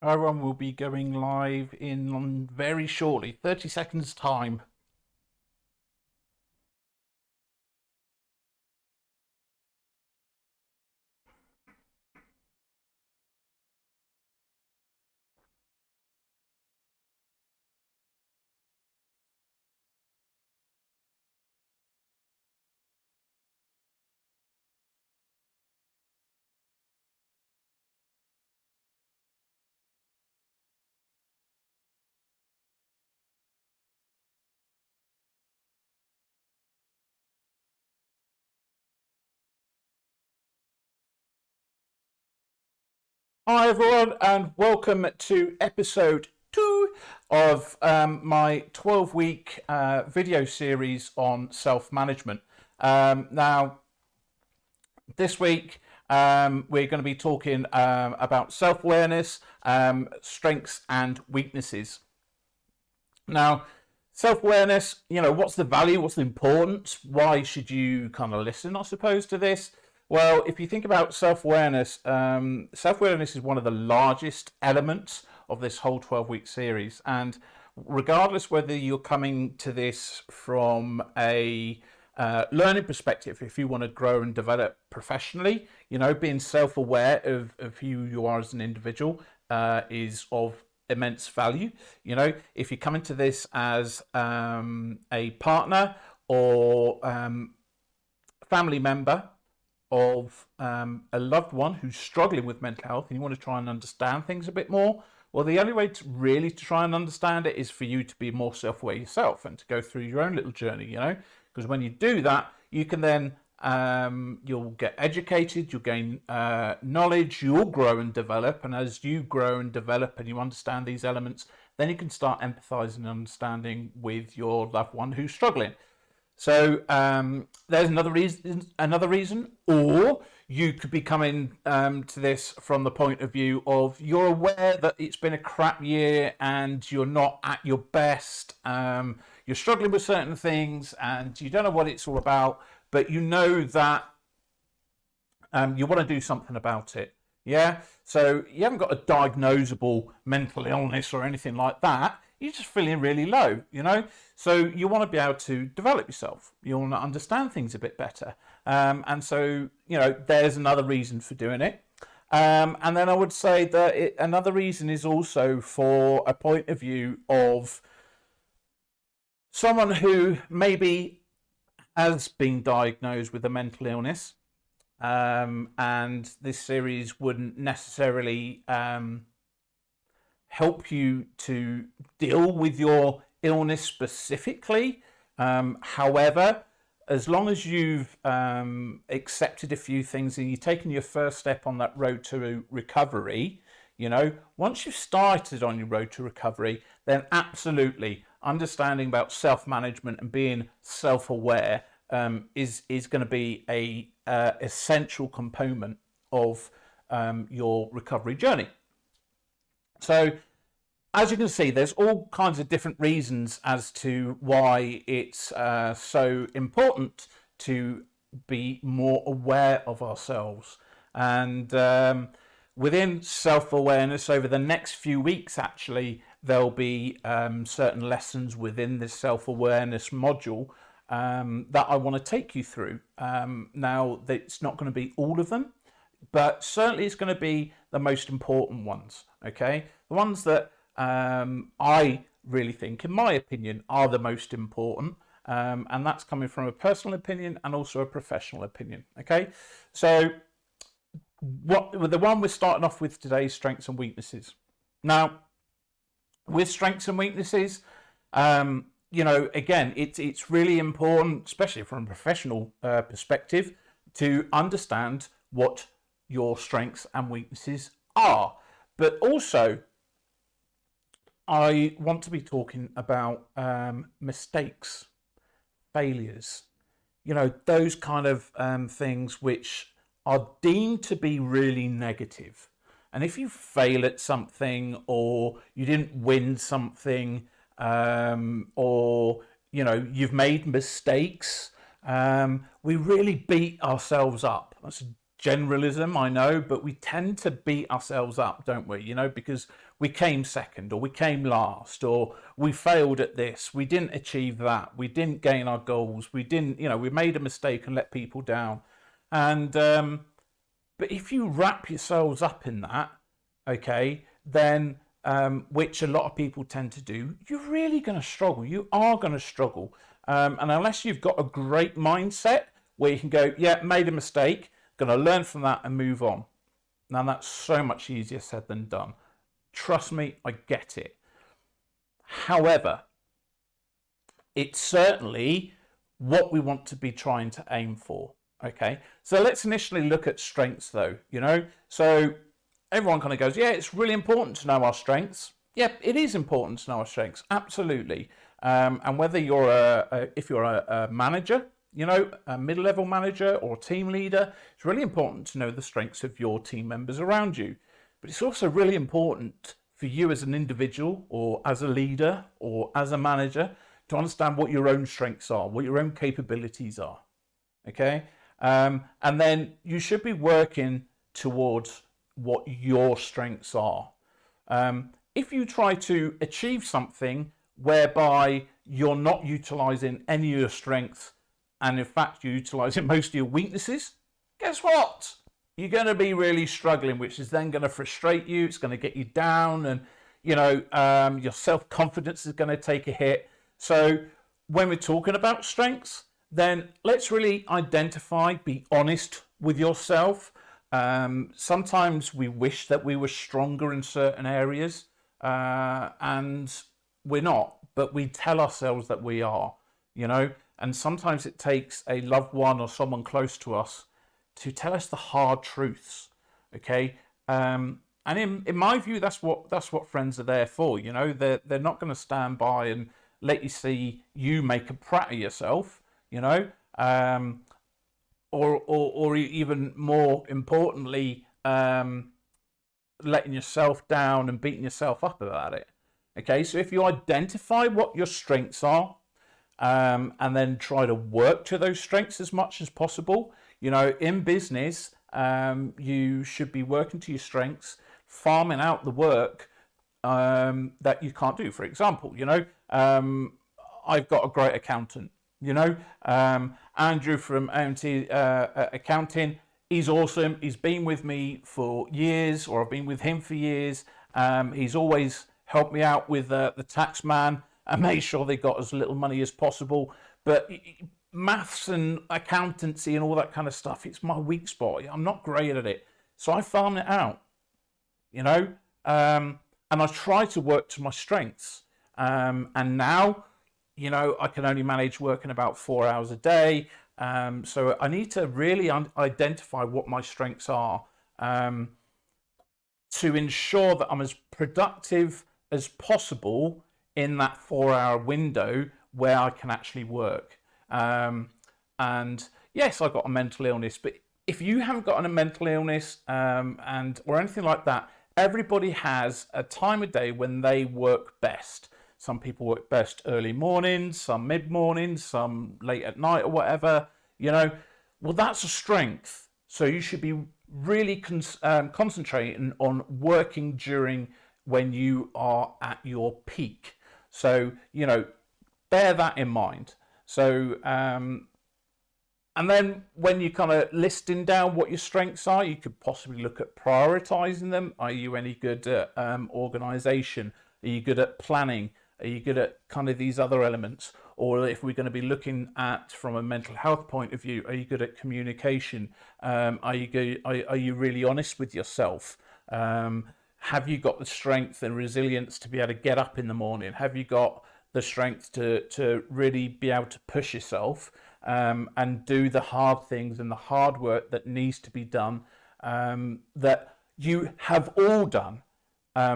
Everyone will be going live in very shortly, 30 seconds time. Hi everyone, and welcome to episode 2 of my 12-week video series on self-management. Now, this week we're going to be talking about self-awareness, strengths and weaknesses. Now, self-awareness, what's the value, what's the importance, why should you kind of listen, I suppose, to this? Well, if you think about self-awareness, self-awareness is one of the largest elements of this whole 12-week series. And regardless whether you're coming to this from a learning perspective, if you want to grow and develop professionally, being self-aware of who you are as an individual is of immense value. If you come into this as a partner or family member of a loved one who's struggling with mental health and you want to try and understand things a bit more, well, the only way to really try and understand it is for you to be more self-aware yourself and to go through your own little journey, because when you do that, you can then you'll get educated, you'll gain knowledge, you'll grow and develop, and as you grow and develop and you understand these elements, then you can start empathizing and understanding with your loved one who's struggling. So there's another reason, or you could be coming to this from the point of view of you're aware that it's been a crap year and you're not at your best, you're struggling with certain things and you don't know what it's all about, but you know that you want to do something about it. Yeah, so you haven't got a diagnosable mental illness or anything like that. You're just feeling really low, so you want to be able to develop yourself. You want to understand things a bit better, and so there's another reason for doing it. And then I would say that another reason is also for a point of view of someone who maybe has been diagnosed with a mental illness, and this series wouldn't necessarily help you to deal with your illness specifically. However, as long as you've accepted a few things and you've taken your first step on that road to recovery, once you've started on your road to recovery, then absolutely understanding about self-management and being self-aware is going to be a essential component of your recovery journey. So as you can see, there's all kinds of different reasons as to why it's so important to be more aware of ourselves. And within self-awareness, over the next few weeks, actually, there'll be certain lessons within this self-awareness module that I want to take you through. Now, it's not going to be all of them, but certainly it's going to be the most important ones, okay? The ones that I really think, in my opinion, are the most important, and that's coming from a personal opinion and also a professional opinion, okay? So the one we're starting off with today is strengths and weaknesses. Now, with strengths and weaknesses, again, it's really important, especially from a professional perspective, to understand what your strengths and weaknesses are. But also, I want to be talking about mistakes, failures, those kind of things which are deemed to be really negative. And if you fail at something, or you didn't win something, or you've made mistakes, we really beat ourselves up. That's generalism, I know, but we tend to beat ourselves up, don't we? You know, because we came second, or we came last, or we failed at this, we didn't achieve that, we didn't gain our goals, we didn't, you know, we made a mistake and let people down. And but if you wrap yourselves up in that, okay, then which a lot of people tend to do, you're really going to struggle. You are going to struggle. And unless you've got a great mindset where you can go, yeah, made a mistake, going to learn from that and move on. Now, that's so much easier said than done. Trust me, I get it. However, it's certainly what we want to be trying to aim for. Okay, so let's initially look at strengths though, you know. So everyone kind of goes, yeah, it's really important to know our strengths. Yeah, it is important to know our strengths, absolutely. And whether you're if you're a manager, you know, a mid-level manager or team leader, it's really important to know the strengths of your team members around you. But it's also really important for you as an individual or as a leader or as a manager to understand what your own strengths are, what your own capabilities are. Okay? And then you should be working towards what your strengths are. If you try to achieve something whereby you're not utilizing any of your strengths and in fact you're utilizing most of your weaknesses, guess what? You're going to be really struggling, which is then going to frustrate you. It's going to get you down, and you know, your self-confidence is going to take a hit. So when we're talking about strengths, then let's really identify, be honest with yourself. Sometimes we wish that we were stronger in certain areas, and we're not, but we tell ourselves that we are, you know, and sometimes it takes a loved one or someone close to us to tell us the hard truths, okay? And in my view, that's what friends are there for, you know. They're not going to stand by and let you see you make a prat of yourself, you know, or even more importantly, letting yourself down and beating yourself up about it. Okay, so if you identify what your strengths are, and then try to work to those strengths as much as possible, you know, in business, you should be working to your strengths, farming out the work that you can't do. For example, you know, I've got a great accountant. You know, Andrew from AMT Accounting, he's awesome. He's been with me for years, or I've been with him for years. He's always helped me out with the tax man and made sure they got as little money as possible. But maths and accountancy and all that kind of stuff, it's my weak spot. I'm not great at it. So I farm it out, you know, and I try to work to my strengths. And now, you know, I can only manage working about 4 hours a day. So I need to really identify what my strengths are to ensure that I'm as productive as possible in that 4-hour window where I can actually work. And yes, I've got a mental illness, but if you haven't got a mental illness or anything like that, everybody has a time of day when they work best. Some people work best early mornings, some mid-mornings, some late at night or whatever, you know. Well, that's a strength. So you should be really concentrating on working during when you are at your peak. So, you know, bear that in mind. So, and then when you're kind of listing down what your strengths are, you could possibly look at prioritizing them. Are you any good at organization? Are you good at planning? Are you good at kind of these other elements? Or if we're going to be looking at from a mental health point of view, are you good at communication? Are you really honest with yourself? Have you got the strength and resilience to be able to get up in the morning? Have you got the strength to really be able to push yourself and do the hard things and the hard work that needs to be done, that you have all done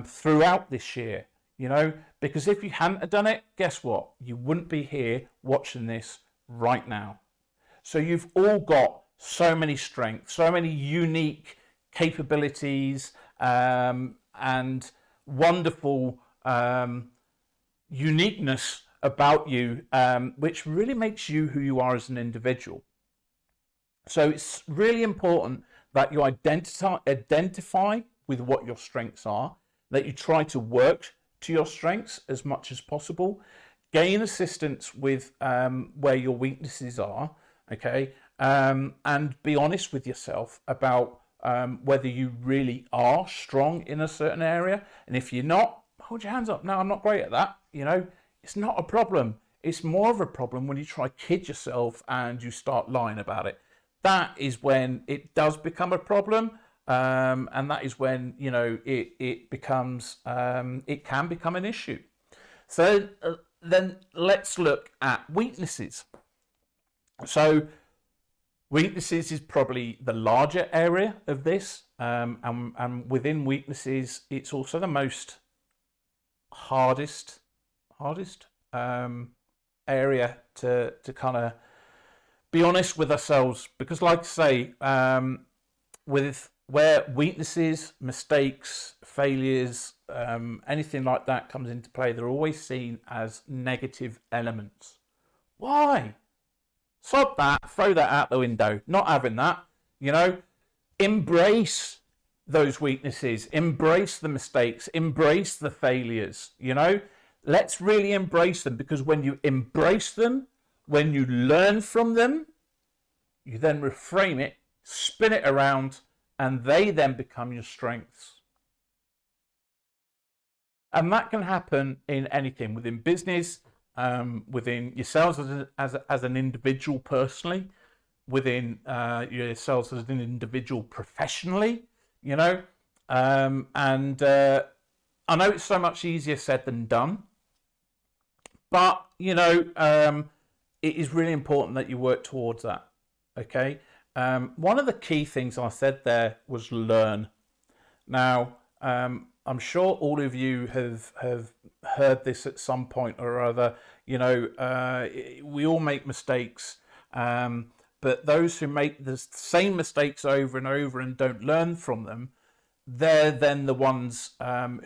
throughout this year? You know, because if you hadn't done it, guess what? You wouldn't be here watching this right now. So you've all got so many strengths, so many unique capabilities, and wonderful uniqueness about you, which really makes you who you are as an individual. So it's really important that you identify with what your strengths are, that you try to work to your strengths as much as possible, gain assistance with where your weaknesses are, okay, and be honest with yourself about whether you really are strong in a certain area. And if you're not, hold your hands up. No, I'm not great at that. You know, it's not a problem. It's more of a problem when you try to kid yourself and you start lying about it. That is when it does become a problem. And that is when, you know, it becomes, it can become an issue. So then let's look at weaknesses. So weaknesses is probably the larger area of this, and within weaknesses, it's also the most hardest area to kind of be honest with ourselves, because, like I say, with where weaknesses, mistakes, failures, anything like that comes into play, they're always seen as negative elements. Why? Sod that, throw that out the window. Not having that, you know. Embrace those weaknesses, embrace the mistakes, embrace the failures, you know. Let's really embrace them, because when you embrace them, when you learn from them, you then reframe it, spin it around, and they then become your strengths. And that can happen in anything, within business, within yourselves as an individual personally, within yourselves as an individual professionally, you know. And I know it's so much easier said than done, but, you know, it is really important that you work towards that, okay? One of the key things I said there was learn. Now, I'm sure all of you have heard this at some point or other. You know, we all make mistakes, but those who make the same mistakes over and over and don't learn from them, they're then the ones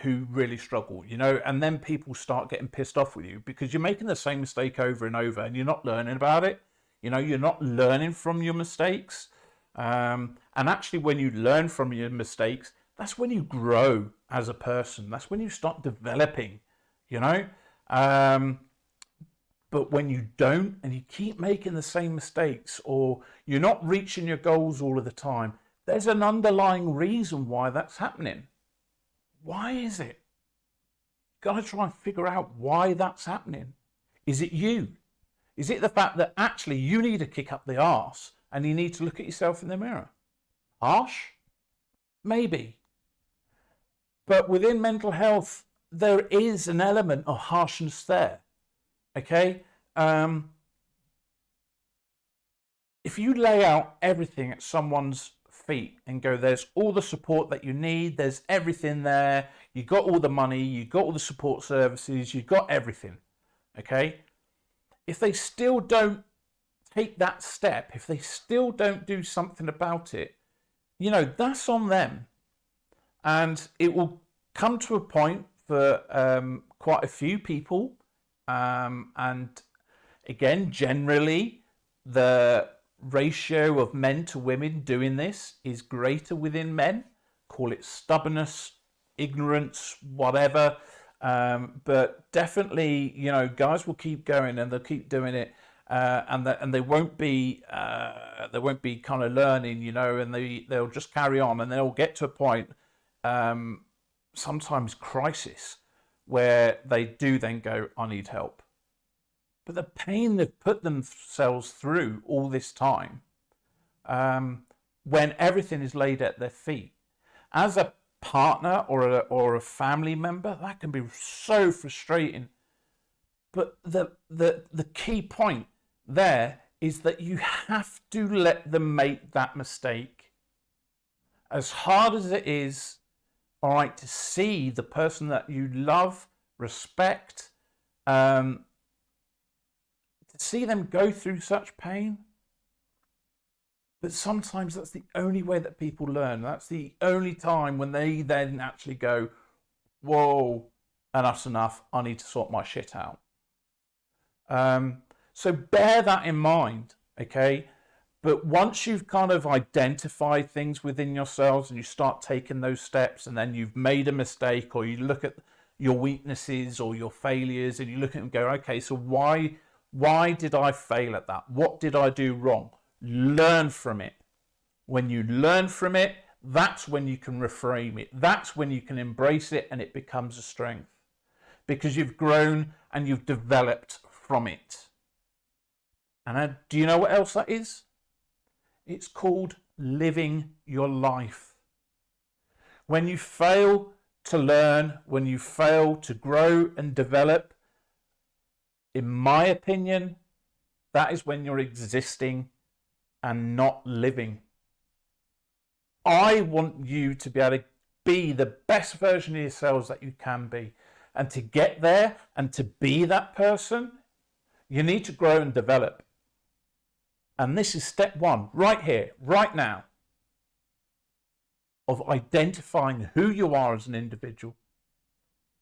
who really struggle, you know. And then people start getting pissed off with you because you're making the same mistake over and over and you're not learning about it. You know, you're not learning from your mistakes. And actually, when you learn from your mistakes, that's when you grow as a person. That's when you start developing, you know. But when you don't, and you keep making the same mistakes, or you're not reaching your goals all of the time, there's an underlying reason why that's happening. Why is it? You've got to try and figure out why that's happening. Is it you? Is it the fact that actually you need to kick up the arse and you need to look at yourself in the mirror? Harsh? Maybe. But within mental health, there is an element of harshness there. Okay? If you lay out everything at someone's feet and go, there's all the support that you need, there's everything there, you got all the money, you got all the support services, you got everything. Okay? If they still don't take that step, if they still don't do something about it, you know, that's on them. And it will come to a point for quite a few people. And again, generally, the ratio of men to women doing this is greater within men. Call it stubbornness, ignorance, whatever. But definitely, you know, guys will keep going and they'll keep doing it. And they won't be kind of learning, you know, and they'll just carry on, and they'll get to a point, sometimes crisis, where they do then go, I need help. But the pain they've put themselves through all this time, when everything is laid at their feet, as a partner or a family member, that can be so frustrating. But the key point there is that you have to let them make that mistake. As hard as it is, all right, to see the person that you love, respect, to see them go through such pain. But sometimes that's the only way that people learn. That's the only time when they then actually go, whoa, enough's enough, I need to sort my shit out. So bear that in mind, okay? But once you've kind of identified things within yourselves and you start taking those steps, and then you've made a mistake, or you look at your weaknesses or your failures and you look at them and go, okay, so why did I fail at that? What did I do wrong? Learn from it. When you learn from it, that's when you can reframe it. That's when you can embrace it and it becomes a strength, because you've grown and you've developed from it. And do you know what else that is? It's called living your life. When you fail to learn, when you fail to grow and develop, in my opinion, that is when you're existing and not living. I want you to be able to be the best version of yourselves that you can be. And to get there and to be that person, you need to grow and develop. And this is step one, right here, right now, of identifying who you are as an individual,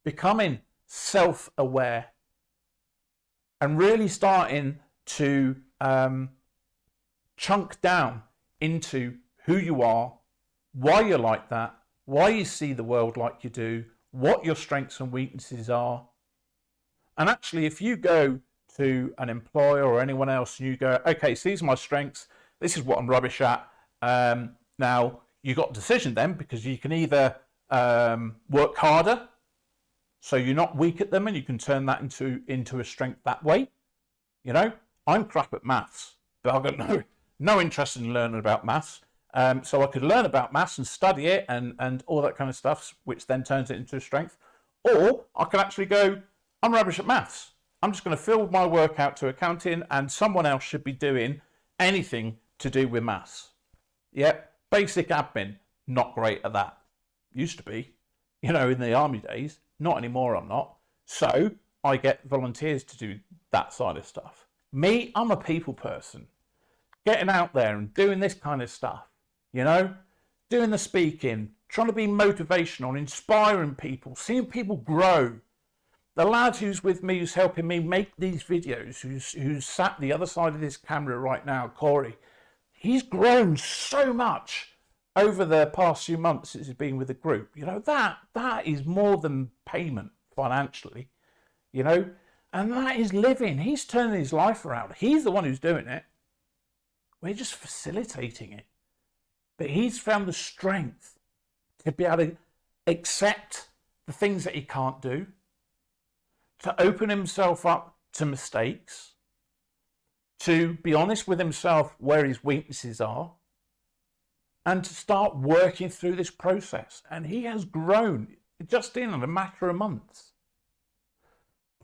becoming self-aware, and really starting to chunk down into who you are, why you're like that, why you see the world like you do, what your strengths and weaknesses are. And actually, if you go to an employer or anyone else and you go, okay, so these are my strengths, this is what I'm rubbish at. Now, you got a decision then, because you can either work harder, so you're not weak at them and you can turn that into a strength that way. You know, I'm crap at maths, but I've got no interest in learning about maths. So I could learn about maths and study it and all that kind of stuff, which then turns it into a strength. Or I could actually go, I'm rubbish at maths. I'm just going to fill my work out to accounting, and someone else should be doing anything to do with maths. Yep, basic admin, not great at that. Used to be, you know, in the army days. Not anymore, I'm not. So I get volunteers to do that side of stuff. Me, I'm a people person. Getting out there and doing this kind of stuff, you know, doing the speaking, trying to be motivational, inspiring people, seeing people grow. The lad who's with me, who's helping me make these videos, who's sat the other side of this camera right now, Corey, he's grown so much over the past few months since he's been with the group. You know, that is more than payment financially, you know, and that is living. He's turning his life around. He's the one who's doing it. We're just facilitating it. But he's found the strength to be able to accept the things that he can't do, to open himself up to mistakes, to be honest with himself where his weaknesses are, and to start working through this process. And he has grown just in a matter of months.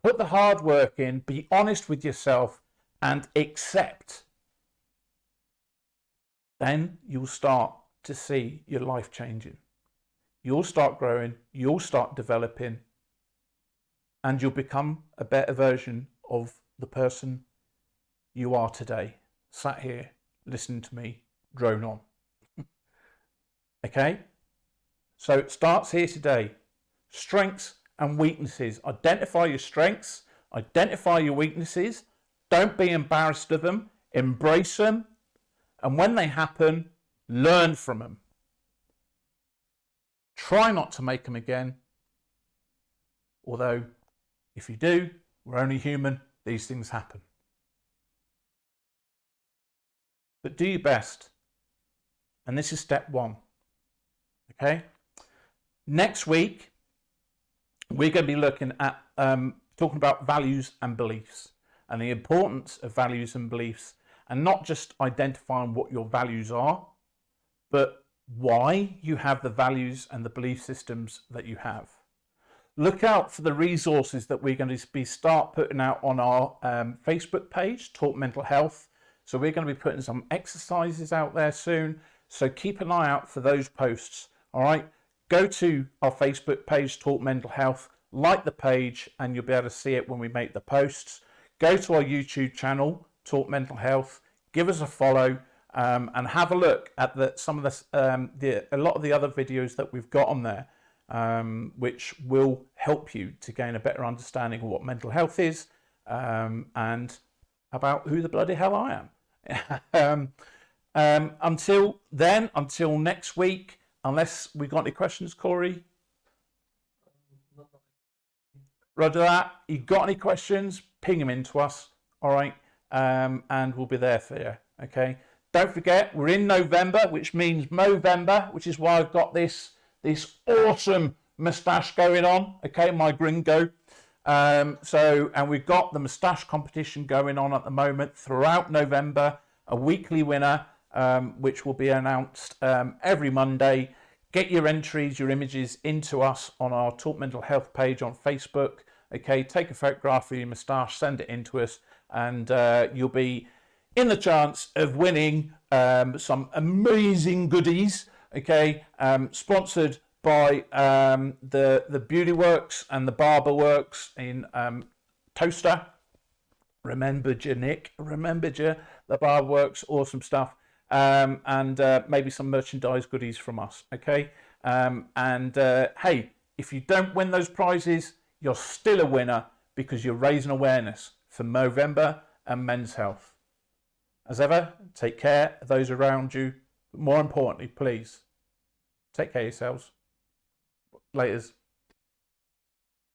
Put the hard work in, be honest with yourself, and accept. Then you'll start to see your life changing. You'll start growing, you'll start developing, and you'll become a better version of the person you are today, sat here listening to me drone on. Okay? So it starts here today. Strengths and weaknesses. Identify your strengths, identify your weaknesses. Don't be embarrassed of them. Embrace them. And when they happen, learn from them. Try not to make them again. Although, if you do, we're only human, these things happen. But do your best. And this is step one. Okay? Next week, we're going to be looking at talking about values and beliefs, and the importance of values and beliefs, and not just identifying what your values are, but why you have the values and the belief systems that you have. Look out for the resources that we're going to start putting out on our Facebook page, Talk Mental Health. So we're going to be putting some exercises out there soon. So keep an eye out for those posts. All right. Go to our Facebook page, Talk Mental Health, like the page, and you'll be able to see it when we make the posts. Go to our YouTube channel, Talk Mental Health. Give us a follow and have a look at some of a lot of the other videos that we've got on there. Which will help you to gain a better understanding of what mental health is and about who the bloody hell I am. Until then, until next week, unless we got any questions, Corey? Roger that. You got any questions, ping them into us, all right? And we'll be there for you, okay? Don't forget, we're in November, which means Movember, which is why I've got this awesome moustache going on, okay, my gringo. And we've got the moustache competition going on at the moment throughout November, a weekly winner, which will be announced every Monday. Get your entries, your images into us on our Talk Mental Health page on Facebook. Okay, take a photograph of your moustache, send it in to us, and you'll be in the chance of winning some amazing goodies. Okay, sponsored by the Beauty Works and the Barber Works in Toaster. Remembered you, Nick. Remembered you. The Barber Works, awesome stuff. And maybe some merchandise goodies from us. Okay, hey, if you don't win those prizes, you're still a winner because you're raising awareness for Movember and men's health. As ever, take care of those around you. But more importantly, please, take care of yourselves. Laters.